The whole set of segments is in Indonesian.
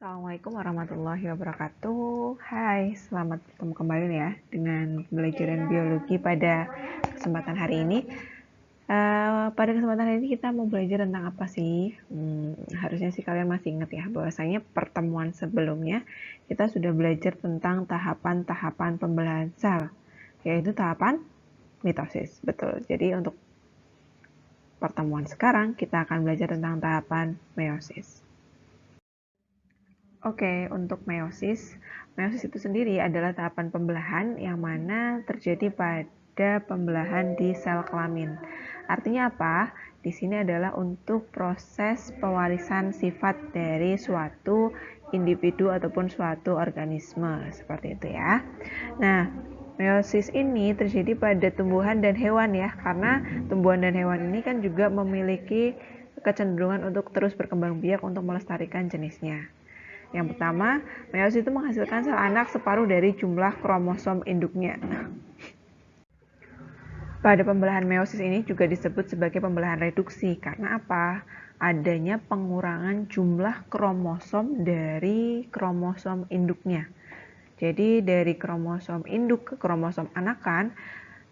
Assalamualaikum warahmatullahi wabarakatuh. Hai, selamat bertemu kembali ya dengan pembelajaran biologi pada kesempatan hari ini. Pada kesempatan hari ini kita mau belajar tentang apa sih? Harusnya sih kalian masih ingat ya, bahwasanya pertemuan sebelumnya kita sudah belajar tentang tahapan-tahapan pembelahan sel, yaitu tahapan mitosis. Betul. Jadi untuk pertemuan sekarang kita akan belajar tentang tahapan meiosis. Oke, untuk meiosis itu sendiri adalah tahapan pembelahan yang mana terjadi pada pembelahan di sel kelamin. Artinya apa? Di sini adalah untuk proses pewarisan sifat dari suatu individu ataupun suatu organisme, seperti itu ya. Nah, meiosis ini terjadi pada tumbuhan dan hewan ya, karena tumbuhan dan hewan ini kan juga memiliki kecenderungan untuk terus berkembang biak untuk melestarikan jenisnya. Yang pertama, meiosis itu menghasilkan sel anak separuh dari jumlah kromosom induknya. Pada pembelahan meiosis ini juga disebut sebagai pembelahan reduksi. Karena apa? Adanya pengurangan jumlah kromosom dari kromosom induknya. Jadi dari kromosom induk ke kromosom anakan,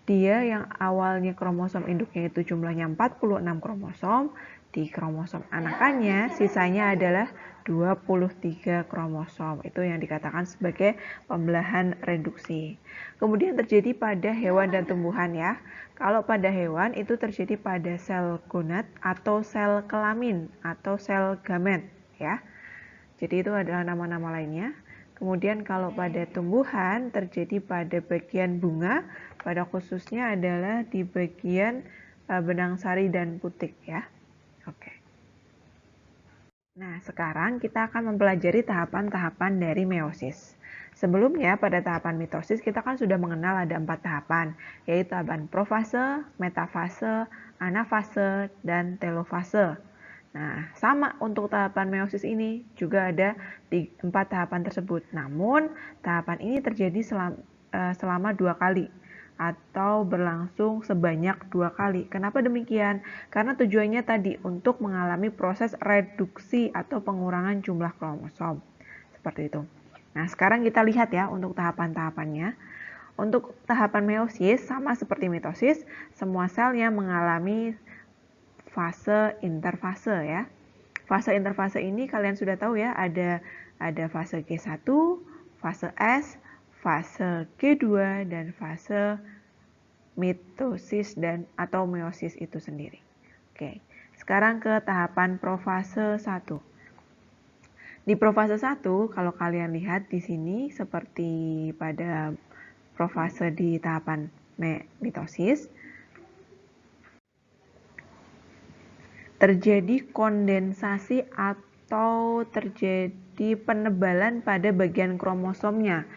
dia yang awalnya kromosom induknya itu jumlahnya 46 kromosom, di kromosom anakannya sisanya adalah 23 kromosom. Itu yang dikatakan sebagai pembelahan reduksi. Kemudian terjadi pada hewan dan tumbuhan ya. Kalau pada hewan itu terjadi pada sel gonad atau sel kelamin atau sel gamet ya. Jadi itu adalah nama-nama lainnya. Kemudian kalau pada tumbuhan terjadi pada bagian bunga, pada khususnya adalah di bagian benang sari dan putik ya. Oke. Nah, sekarang kita akan mempelajari tahapan-tahapan dari meiosis. Sebelumnya pada tahapan mitosis kita kan sudah mengenal ada 4 tahapan, yaitu tahapan profase, metafase, anafase, dan telofase. Nah, sama untuk tahapan meiosis ini juga ada 4 tahapan tersebut. Namun, tahapan ini terjadi selama 2 kali atau berlangsung sebanyak 2 kali. Kenapa demikian? Karena tujuannya tadi untuk mengalami proses reduksi atau pengurangan jumlah kromosom. Seperti itu. Nah, sekarang kita lihat ya untuk tahapan-tahapannya. Untuk tahapan meiosis sama seperti mitosis, semua selnya mengalami fase interfase ya. Fase interfase ini kalian sudah tahu ya, ada fase G1, fase S, fase G2 dan fase mitosis dan atau meiosis itu sendiri. Oke. Sekarang ke tahapan profase 1. Di profase 1 kalau kalian lihat di sini seperti pada profase di tahapan mitosis, terjadi kondensasi atau terjadi penebalan pada bagian kromosomnya.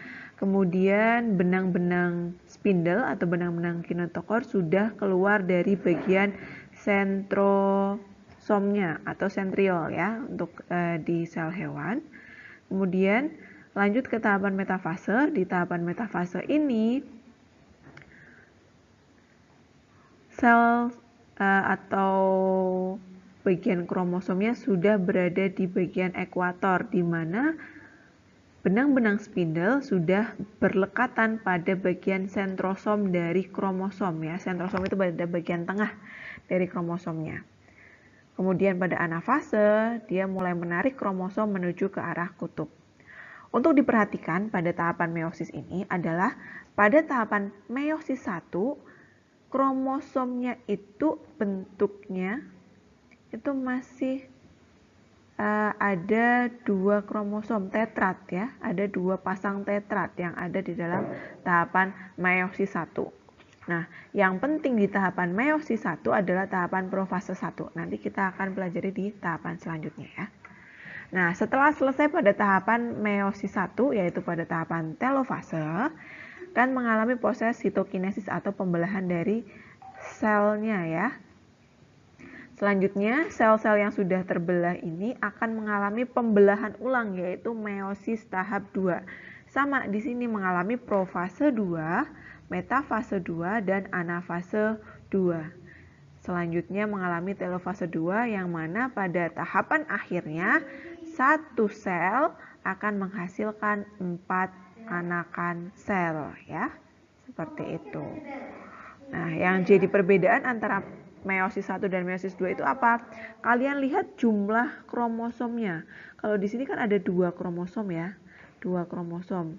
Kemudian benang-benang spindle atau benang-benang kinetokor sudah keluar dari bagian sentrosomnya atau sentriol ya untuk di sel hewan. Kemudian lanjut ke tahapan metafase. Di tahapan metafase ini sel atau bagian kromosomnya sudah berada di bagian ekuator, di mana benang-benang spindle sudah berlekatan pada bagian sentrosom dari kromosom ya. Sentrosom itu pada bagian tengah dari kromosomnya. Kemudian pada anafase, dia mulai menarik kromosom menuju ke arah kutub. Untuk diperhatikan pada tahapan meiosis ini adalah pada tahapan meiosis 1, kromosomnya itu bentuknya itu masih ada 2 kromosom tetrat ya, ada 2 pasang tetrat yang ada di dalam tahapan meiosis 1. Nah, yang penting di tahapan meiosis 1 adalah tahapan profase 1. Nanti kita akan pelajari di tahapan selanjutnya ya. Nah, setelah selesai pada tahapan meiosis 1 yaitu pada tahapan telofase, kan mengalami proses sitokinesis atau pembelahan dari selnya ya. Selanjutnya, sel-sel yang sudah terbelah ini akan mengalami pembelahan ulang yaitu meiosis tahap 2. Sama di sini mengalami profase 2, metafase 2 dan anafase 2. Selanjutnya mengalami telofase 2 yang mana pada tahapan akhirnya satu sel akan menghasilkan 4 anakan sel ya. Seperti itu. Nah, yang jadi perbedaan antara meiosis 1 dan meiosis 2 itu apa? Kalian lihat jumlah kromosomnya. Kalau di sini kan ada 2 kromosom ya. 2 kromosom.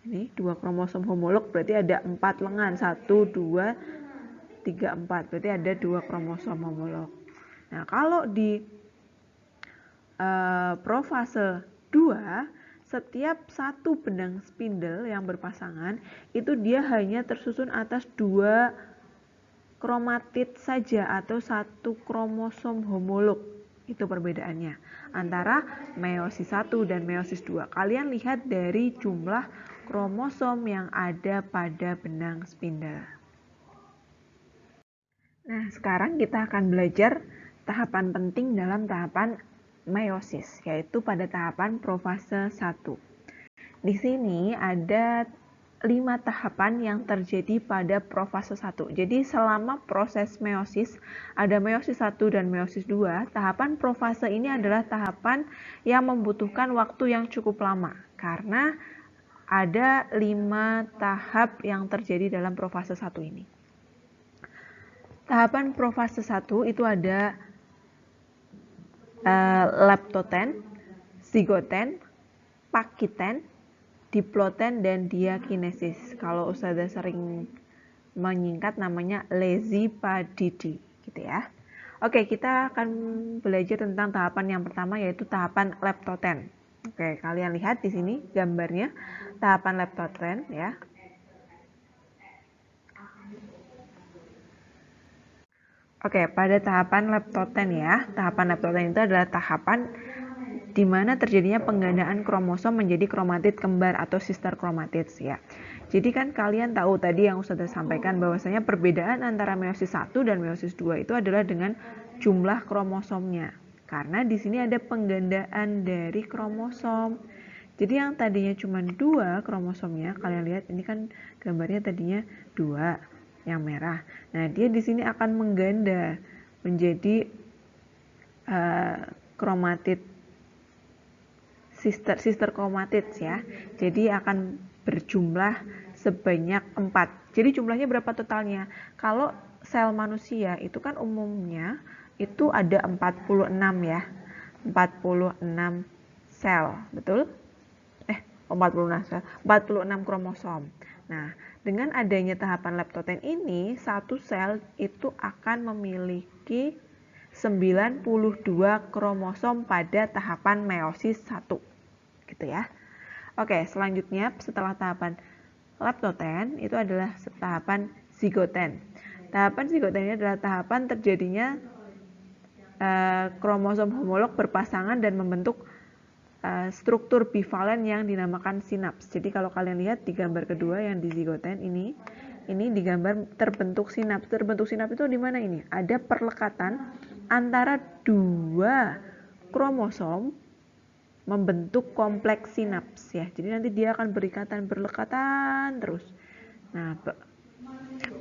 Ini 2 kromosom homolog berarti ada 4 lengan. 1, 2, 3, 4. Berarti ada 2 kromosom homolog. Nah, kalau di profase 2, setiap satu benang spindle yang berpasangan itu dia hanya tersusun atas 2 kromatid saja atau 1 kromosom homolog. Itu perbedaannya antara meiosis 1 dan meiosis 2. Kalian lihat dari jumlah kromosom yang ada pada benang spindle. Nah, sekarang kita akan belajar tahapan penting dalam tahapan meiosis, yaitu pada tahapan profase 1. Di sini ada 5 tahapan yang terjadi pada profase 1. Jadi selama proses meiosis, ada meiosis 1 dan meiosis 2, tahapan profase ini adalah tahapan yang membutuhkan waktu yang cukup lama, karena ada 5 tahap yang terjadi dalam profase 1 ini. Tahapan profase 1 itu ada leptoten, zigoten, pakiten, diploten, dan diakinesis. Kalau Ustazah sering menyingkat namanya lesipadidi gitu ya. Oke, kita akan belajar tentang tahapan yang pertama yaitu tahapan leptoten. Oke, kalian lihat di sini gambarnya tahapan leptoten ya. Oke, pada tahapan leptoten ya. Tahapan leptoten itu adalah tahapan di mana terjadinya penggandaan kromosom menjadi kromatid kembar atau sister chromatids ya. Jadi kan kalian tahu tadi yang sudah sampaikan bahwasanya perbedaan antara meiosis 1 dan meiosis 2 itu adalah dengan jumlah kromosomnya. Karena di sini ada penggandaan dari kromosom. Jadi yang tadinya cuma 2 kromosomnya, kalian lihat ini kan gambarnya tadinya 2 yang merah. Nah, dia di sini akan mengganda menjadi kromatid sister chromatids ya. Jadi akan berjumlah sebanyak 4. Jadi jumlahnya berapa totalnya? Kalau sel manusia itu kan umumnya itu ada 46 ya. 46 sel, betul? 46 sel, 46 kromosom. Nah, dengan adanya tahapan leptoten ini, satu sel itu akan memiliki 92 kromosom pada tahapan meiosis 1. Gitu ya. Oke, selanjutnya setelah tahapan leptoten itu adalah tahapan zigoten. Tahapan zigoten ini adalah tahapan terjadinya kromosom homolog berpasangan dan membentuk struktur bivalen yang dinamakan sinaps. Jadi kalau kalian lihat di gambar kedua yang di zigoten ini digambar terbentuk sinaps. Terbentuk sinaps itu di mana ini? Ada perlekatan antara 2 kromosom membentuk kompleks sinaps ya. Jadi nanti dia akan berlekatan terus. Nah,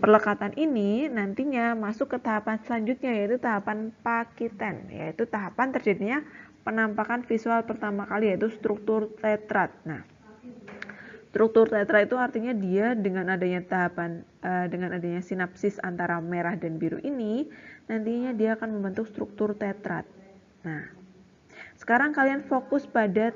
perlekatan ini nantinya masuk ke tahapan selanjutnya yaitu tahapan pakiten, yaitu tahapan terjadinya penampakan visual pertama kali yaitu struktur tetrad. Nah, struktur tetrad itu artinya dia dengan adanya sinapsis antara merah dan biru ini, nantinya dia akan membentuk struktur tetrad. Nah, sekarang kalian fokus pada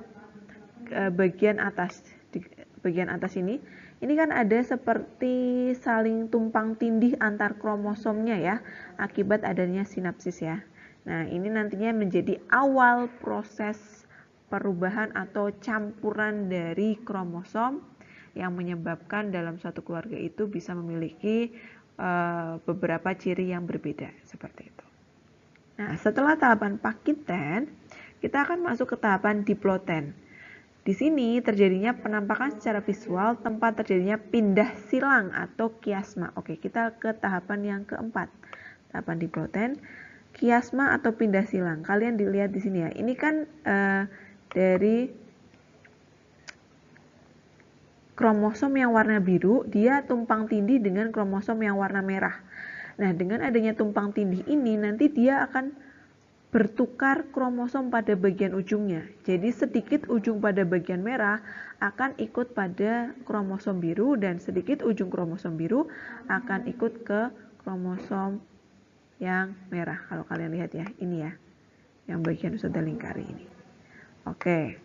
bagian atas. Di bagian atas ini kan ada seperti saling tumpang tindih antar kromosomnya ya, akibat adanya sinapsis ya. Nah, ini nantinya menjadi awal proses perubahan atau campuran dari kromosom yang menyebabkan dalam suatu keluarga itu bisa memiliki beberapa ciri yang berbeda seperti itu. Nah, setelah tahapan pakiten, kita akan masuk ke tahapan diploten. Di sini terjadinya penampakan secara visual tempat terjadinya pindah silang atau kiasma. Oke, kita ke tahapan yang keempat. Tahapan diploten, kiasma atau pindah silang. Kalian dilihat di sini ya. Ini kan dari kromosom yang warna biru, dia tumpang tindih dengan kromosom yang warna merah. Nah, dengan adanya tumpang tindih ini nanti dia akan bertukar kromosom pada bagian ujungnya. Jadi sedikit ujung pada bagian merah akan ikut pada kromosom biru dan sedikit ujung kromosom biru akan ikut ke kromosom yang merah. Kalau kalian lihat ya, ini ya, yang bagian zona lingkari ini. Oke.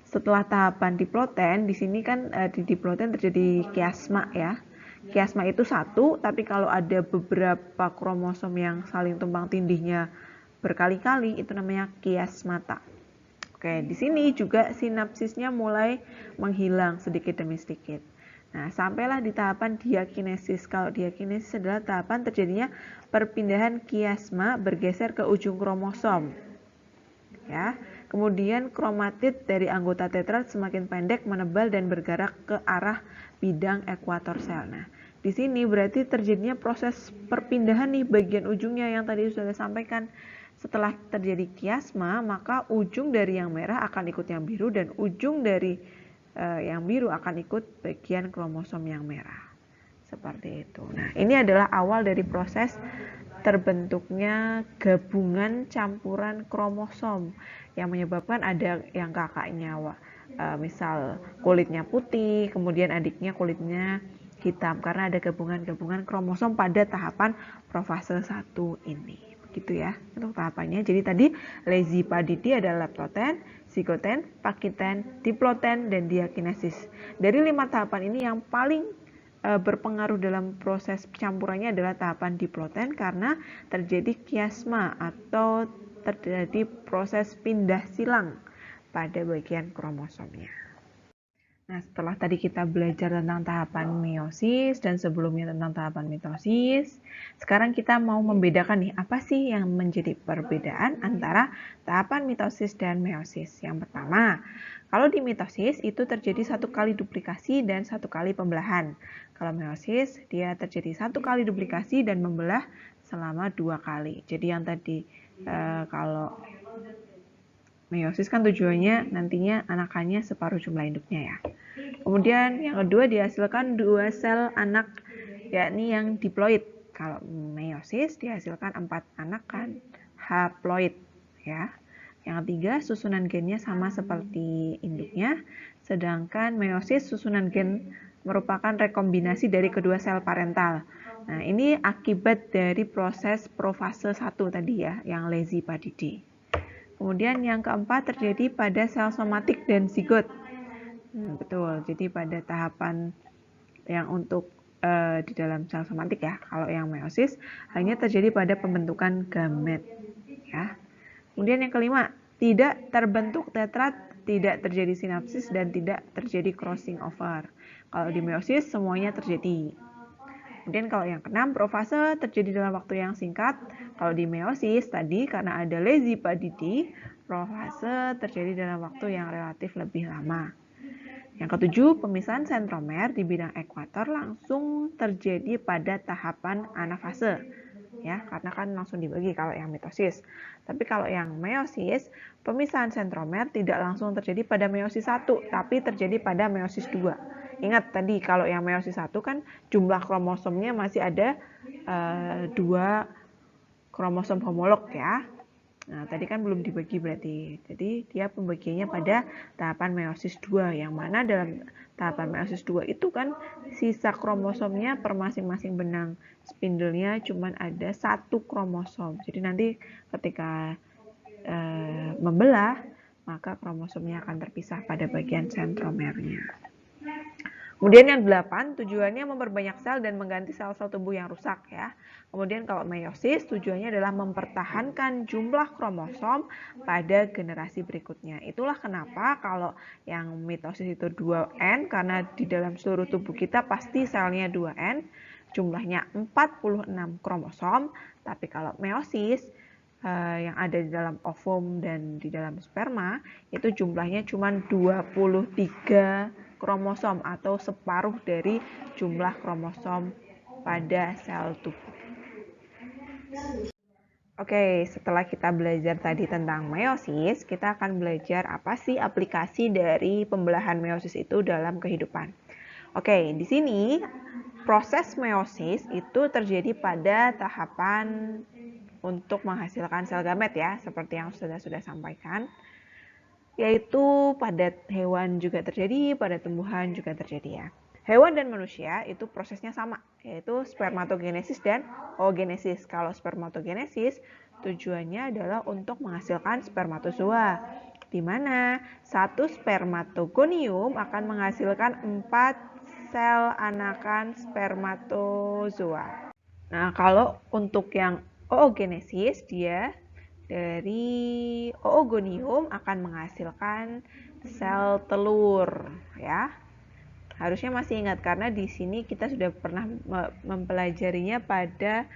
Setelah tahapan diploten, di sini kan di diploten terjadi kiasma ya. Kiasma itu satu, tapi kalau ada beberapa kromosom yang saling tumpang tindihnya berkali-kali, itu namanya kiasmata. Oke, di sini juga sinapsisnya mulai menghilang sedikit demi sedikit. Nah, sampailah di tahapan diakinesis. Kalau diakinesis adalah tahapan terjadinya perpindahan kiasma bergeser ke ujung kromosom. Ya. Kemudian kromatid dari anggota tetrad semakin pendek, menebal dan bergerak ke arah bidang ekuator sel. Nah, di sini berarti terjadinya proses perpindahan nih bagian ujungnya yang tadi sudah saya sampaikan. Setelah terjadi kiasma, maka ujung dari yang merah akan ikut yang biru dan ujung dari yang biru akan ikut bagian kromosom yang merah. Seperti itu. Nah, ini adalah awal dari proses terbentuknya gabungan campuran kromosom yang menyebabkan ada yang kakaknya misal kulitnya putih, kemudian adiknya kulitnya hitam karena ada gabungan-gabungan kromosom pada tahapan profase 1 ini. Begitu ya untuk tahapannya. Jadi tadi Lezi-Padidi adalah leptoten, zigoten, pakiten, diploten, dan diakinesis. Dari 5 tahapan ini yang paling berpengaruh dalam proses campurannya adalah tahapan diploten karena terjadi kiasma atau terjadi proses pindah silang pada bagian kromosomnya. Nah, setelah tadi kita belajar tentang tahapan meiosis dan sebelumnya tentang tahapan mitosis, sekarang kita mau membedakan nih, apa sih yang menjadi perbedaan antara tahapan mitosis dan meiosis. Yang pertama, kalau di mitosis itu terjadi 1 kali duplikasi dan 1 kali pembelahan. Kalau meiosis, dia terjadi 1 kali duplikasi dan membelah selama 2 kali. Jadi yang tadi kalau meiosis kan tujuannya nantinya anakannya separuh jumlah induknya ya. Kemudian yang kedua dihasilkan 2 sel anak yakni yang diploid. Kalau meiosis dihasilkan 4 anakan haploid ya. Yang ketiga susunan gennya sama seperti induknya, sedangkan meiosis susunan gen merupakan rekombinasi dari kedua sel parental. Nah, ini akibat dari proses profase 1 tadi ya, yang Lezi-Padidi. Kemudian yang keempat terjadi pada sel somatik dan zigot. Betul, jadi pada tahapan yang untuk di dalam sel somatik ya, kalau yang meiosis hanya terjadi pada pembentukan gamet ya. Kemudian yang kelima, tidak terbentuk tetrad, tidak terjadi sinapsis dan tidak terjadi crossing over. Kalau di meiosis semuanya terjadi. Kemudian kalau yang keenam, profase terjadi dalam waktu yang singkat. Kalau di meiosis tadi karena ada Lezi-Padidi, profase terjadi dalam waktu yang relatif lebih lama. Yang ketujuh, pemisahan sentromer di bidang ekuator langsung terjadi pada tahapan anafase. Ya, karena kan langsung dibagi kalau yang mitosis. Tapi kalau yang meiosis, pemisahan sentromer tidak langsung terjadi pada meiosis 1, tapi terjadi pada meiosis 2. Ingat tadi kalau yang meiosis 1 kan jumlah kromosomnya masih ada 2 kromosom homolog ya. Nah, tadi kan belum dibagi berarti. Jadi dia pembagiannya pada tahapan meiosis 2 yang mana dalam tahapan meiosis 2 itu kan sisa kromosomnya per masing-masing benang spindlenya cuma ada 1 kromosom. Jadi nanti ketika membelah maka kromosomnya akan terpisah pada bagian sentromernya. Kemudian yang 8, tujuannya memperbanyak sel dan mengganti sel-sel tubuh yang rusak ya. Kemudian kalau meiosis tujuannya adalah mempertahankan jumlah kromosom pada generasi berikutnya. Itulah kenapa kalau yang mitosis itu 2N karena di dalam seluruh tubuh kita pasti selnya 2N, jumlahnya 46 kromosom, tapi kalau meiosis yang ada di dalam ovum dan di dalam sperma itu jumlahnya cuma 23 kromosom atau separuh dari jumlah kromosom pada sel tubuh. Oke, setelah kita belajar tadi tentang meiosis, kita akan belajar apa sih aplikasi dari pembelahan meiosis itu dalam kehidupan. Oke, di sini proses meiosis itu terjadi pada tahapan untuk menghasilkan sel gamet ya, seperti yang sudah sampaikan. Yaitu pada hewan juga terjadi, pada tumbuhan juga terjadi ya. Hewan dan manusia itu prosesnya sama, yaitu spermatogenesis dan oogenesis. Kalau spermatogenesis tujuannya adalah untuk menghasilkan spermatozoa, di mana satu spermatogonium akan menghasilkan 4 sel anakan spermatozoa. Nah, kalau untuk yang oogenesis, dia dari oogonium akan menghasilkan sel telur ya. Harusnya masih ingat karena di sini kita sudah pernah mempelajarinya pada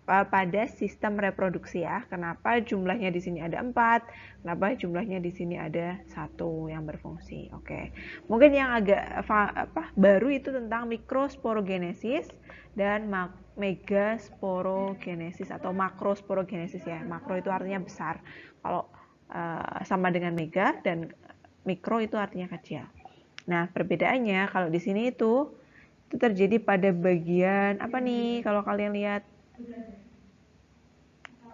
pada sistem reproduksi ya. Kenapa jumlahnya di sini ada 4, kenapa jumlahnya di sini ada 1 yang berfungsi. Oke. Mungkin yang agak baru itu tentang mikrosporogenesis dan megasporogenesis atau makrosporogenesis ya. Makro itu artinya besar. Kalau sama dengan mega, dan mikro itu artinya kecil. Nah, perbedaannya kalau di sini itu terjadi pada bagian apa nih? Kalau kalian lihat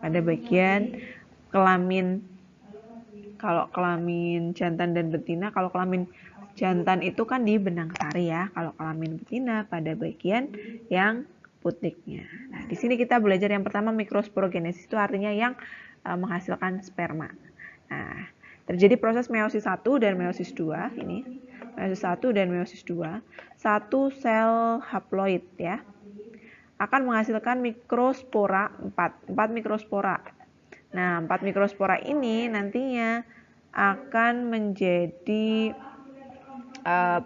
pada bagian kelamin. Kalau kelamin jantan dan betina, kalau kelamin jantan itu kan di benang sari ya. Kalau kelamin betina pada bagian yang putiknya. Nah, di sini kita belajar yang pertama mikrosporogenesis itu artinya yang menghasilkan sperma. Nah, terjadi proses meiosis 1 dan meiosis 2 ini. Meiosis 1 dan meiosis 2. Satu sel haploid ya akan menghasilkan mikrospora 4 mikrospora. Nah, 4 mikrospora ini nantinya akan menjadi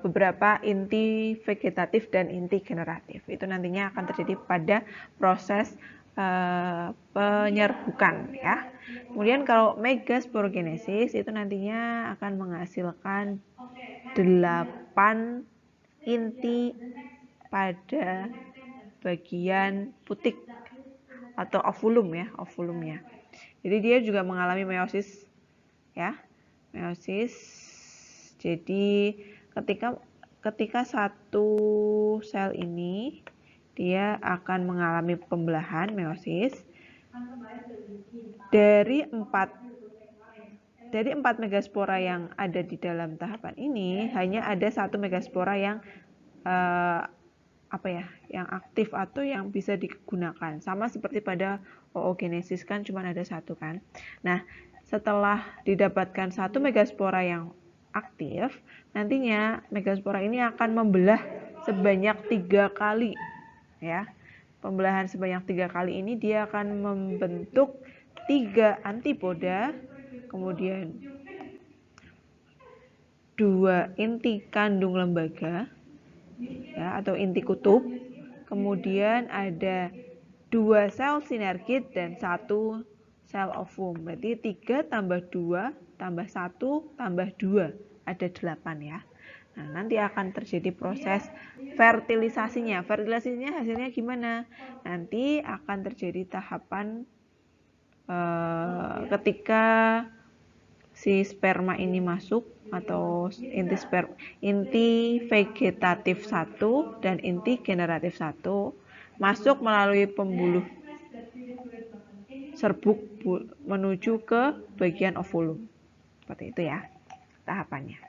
beberapa inti vegetatif dan inti generatif. Itu nantinya akan terjadi pada proses penyerbukan ya. Kemudian kalau megasporogenesis itu nantinya akan menghasilkan 8 inti pada bagian putik atau ovulum ya, ovulumnya. Jadi dia juga mengalami meiosis ya. Meiosis. Jadi ketika satu sel ini dia akan mengalami pembelahan meiosis dari 4 megaspora yang ada di dalam tahapan ini, hanya ada 1 megaspora yang yang aktif atau yang bisa digunakan. Sama seperti pada oogenesis kan cuma ada 1 kan. Nah, setelah didapatkan 1 megaspora yang aktif, nantinya megaspora ini akan membelah sebanyak 3 kali ya. Pembelahan sebanyak 3 kali ini dia akan membentuk 3 antipoda, kemudian 2 inti kandung lembaga ya, atau inti kutub, kemudian ada 2 sel sinergit dan 1 sel ovum. Berarti 3 tambah 2 tambah 1 tambah 2 ada 8 ya. Nah, nanti akan terjadi proses fertilisasinya. Fertilisasinya hasilnya gimana? Nanti akan terjadi tahapan ketika si sperma ini masuk atau inti vegetatif 1 dan inti generatif 1 masuk melalui pembuluh serbuk menuju ke bagian ovulum. Seperti itu ya tahapannya.